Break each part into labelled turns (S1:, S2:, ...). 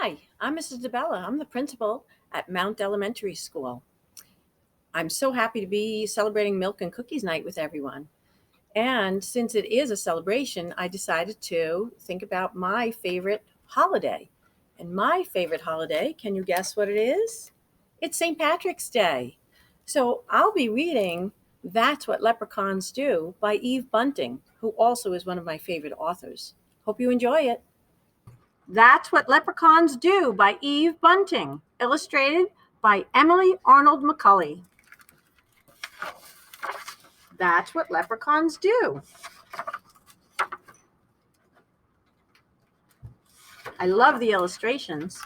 S1: Hi, I'm Mrs. DiBella. I'm the principal at Mount Elementary School. I'm so happy to be celebrating Milk and Cookies Night with everyone. And since it is a celebration, I decided to think about my favorite holiday. And my favorite holiday, can you guess what it is? It's St. Patrick's Day. So I'll be reading That's What Leprechauns Do by Eve Bunting, who also is one of my favorite authors. Hope you enjoy it. That's What Leprechauns Do by Eve Bunting, illustrated by Emily Arnold McCulley. That's what leprechauns do. I love the illustrations.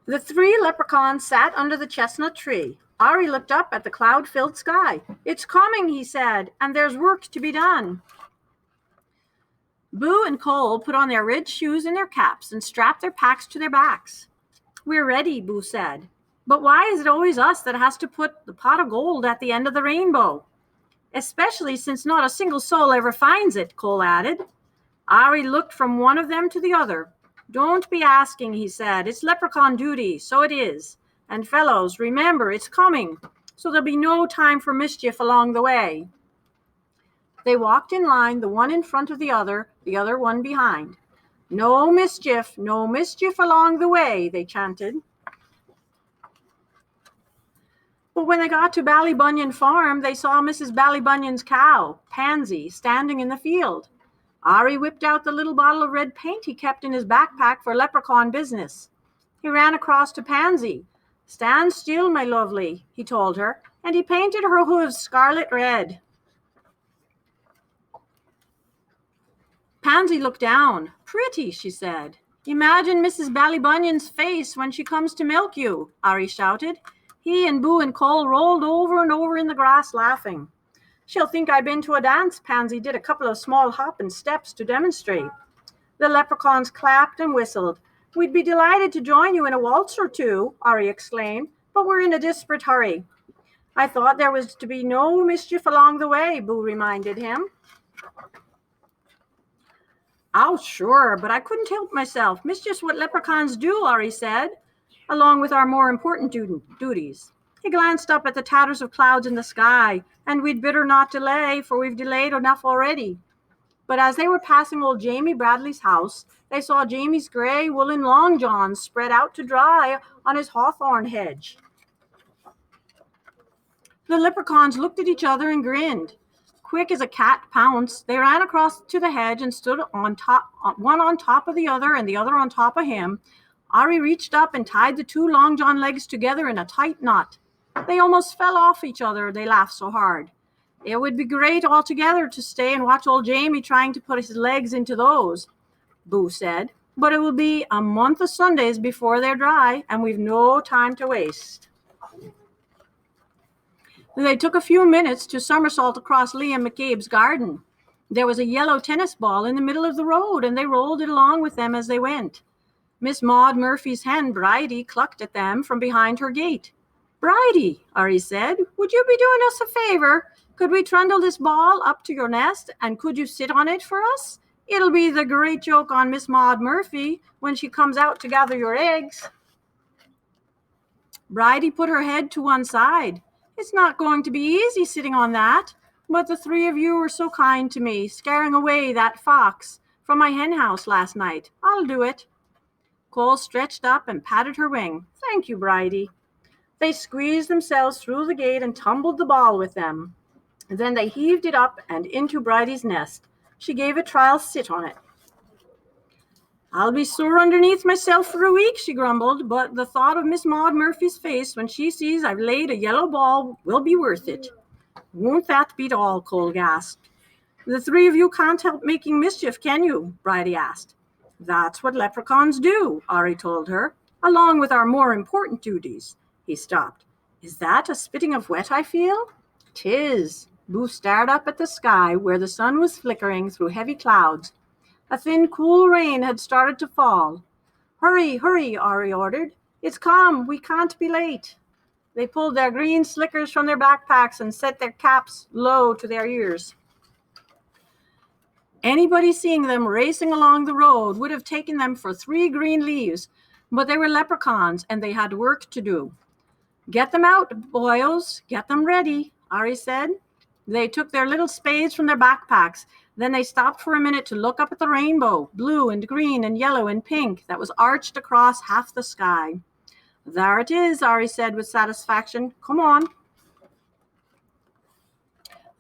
S1: The three leprechauns sat under the chestnut tree. Ari looked up at the cloud-filled sky. "It's coming," he said, "and there's work to be done." Boo and Cole put on their red shoes and their caps and strapped their packs to their backs. "We're ready," Boo said. "But why is it always us that has to put the pot of gold at the end of the rainbow?" "Especially since not a single soul ever finds it," Cole added. Ari looked from one of them to the other. "Don't be asking," he said. "It's leprechaun duty, so it is. And fellows, remember, it's coming, so there'll be no time for mischief along the way." They walked in line, the one in front of the other one behind. No mischief along the way," they chanted. But when they got to Ballybunion Farm, they saw Mrs. Ballybunion's cow, Pansy, standing in the field. Ari whipped out the little bottle of red paint he kept in his backpack for leprechaun business. He ran across to Pansy. "Stand still, my lovely," he told her, and he painted her hooves scarlet red. Pansy looked down. "Pretty," she said. "Imagine Mrs. Ballybunion's face when she comes to milk you," Ari shouted. He and Boo and Cole rolled over and over in the grass laughing. "She'll think I've been to a dance." Pansy did a couple of small hop and steps to demonstrate. The leprechauns clapped and whistled. "We'd be delighted to join you in a waltz or two," Ari exclaimed, "but we're in a desperate hurry." "I thought there was to be no mischief along the way," Boo reminded him. "Oh, sure, but I couldn't help myself. Mischief's what leprechauns do," Ari said, "along with our more important duties." He glanced up at the tatters of clouds in the sky. "And we'd better not delay, for we've delayed enough already." But as they were passing old Jamie Bradley's house, they saw Jamie's gray woolen long johns spread out to dry on his hawthorn hedge. The leprechauns looked at each other and grinned. Quick as a cat pounced, they ran across to the hedge and stood on top, one on top of the other and the other on top of him. Ari reached up and tied the two long john legs together in a tight knot. They almost fell off each other, they laughed so hard. It would be great altogether to stay and watch old Jamie trying to put his legs into those, Boo said, "but it will be a month of Sundays before they're dry, and we've no time to waste." They took a few minutes to somersault across Liam McCabe's garden. There was a yellow tennis ball in the middle of the road, and they rolled it along with them as they went. Miss Maud Murphy's hen, Bridie, clucked at them from behind her gate. "Bridie," Ari said, "would you be doing us a favor? Could we trundle this ball up to your nest, and could you sit on it for us? It'll be the great joke on Miss Maud Murphy when she comes out to gather your eggs." Bridie put her head to one side. "It's not going to be easy sitting on that, but the three of you were so kind to me, scaring away that fox from my hen house last night. I'll do it." Cole stretched up and patted her wing. "Thank you, Bridie." They squeezed themselves through the gate and tumbled the ball with them. Then they heaved it up and into Bridie's nest. She gave a trial sit on it. "I'll be sore underneath myself for a week," she grumbled, "but the thought of Miss Maud Murphy's face when she sees I've laid a yellow ball will be worth it." "Won't that beat all?" Cole gasped. "The three of you can't help making mischief, can you?" Bridie asked. "That's what leprechauns do," Ari told her, "along with our more important duties." He stopped. "Is that a spitting of wet I feel?" "'Tis." Boo stared up at the sky where the sun was flickering through heavy clouds. A thin, cool rain had started to fall. "Hurry, hurry," Ari ordered. "It's come. We can't be late." They pulled their green slickers from their backpacks and set their caps low to their ears. Anybody seeing them racing along the road would have taken them for 3 green leaves, but they were leprechauns and they had work to do. Get them out, boyos, get them ready, Ari said. They took their little spades from their backpacks. Then they stopped for a minute to look up at the rainbow, blue and green and yellow and pink, that was arched across half the sky. There it is, Ari said with satisfaction. Come on.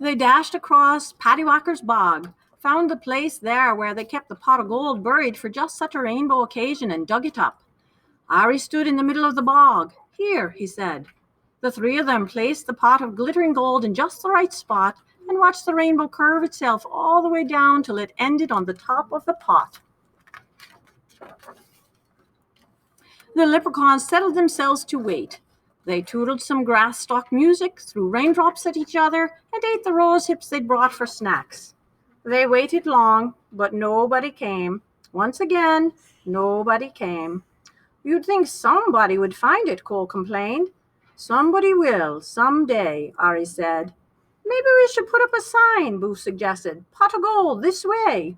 S1: They dashed across Pattywhacker's bog, found the place there where they kept the pot of gold buried for just such a rainbow occasion, and dug it up. Ari stood in the middle of the bog. Here, he said. The 3 of them placed the pot of glittering gold in just the right spot and watched the rainbow curve itself all the way down till it ended on the top of the pot. The leprechauns settled themselves to wait. They tootled some grass-stalk music, threw raindrops at each other, and ate the rose hips they'd brought for snacks. They waited long, but nobody came. Once again, nobody came. You'd think somebody would find it, Cole complained. Somebody will, someday, Ari said. Maybe we should put up a sign, Boo suggested. Pot of gold, this way.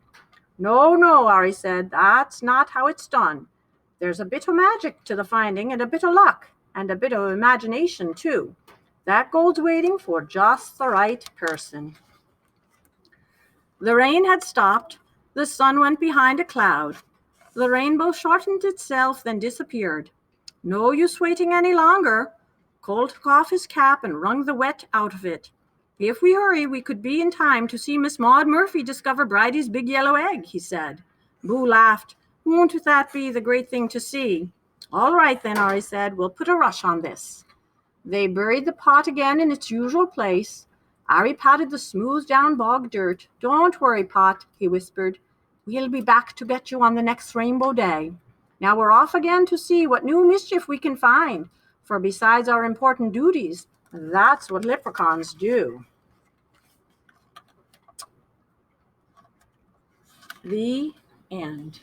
S1: No, Ari said. That's not how it's done. There's a bit of magic to the finding, and a bit of luck, and a bit of imagination, too. That gold's waiting for just the right person. The rain had stopped. The sun went behind a cloud. The rainbow shortened itself, then disappeared. No use waiting any longer. Cole took off his cap and wrung the wet out of it. If we hurry, we could be in time to see Miss Maud Murphy discover Bridie's big yellow egg, he said. Boo laughed. Won't that be the great thing to see? All right then, Ari said. We'll put a rush on this. They buried the pot again in its usual place. Ari patted the smooth down bog dirt. Don't worry, Pot, he whispered. We'll be back to get you on the next rainbow day. Now we're off again to see what new mischief we can find, for besides our important duties, that's what leprechauns do. The end.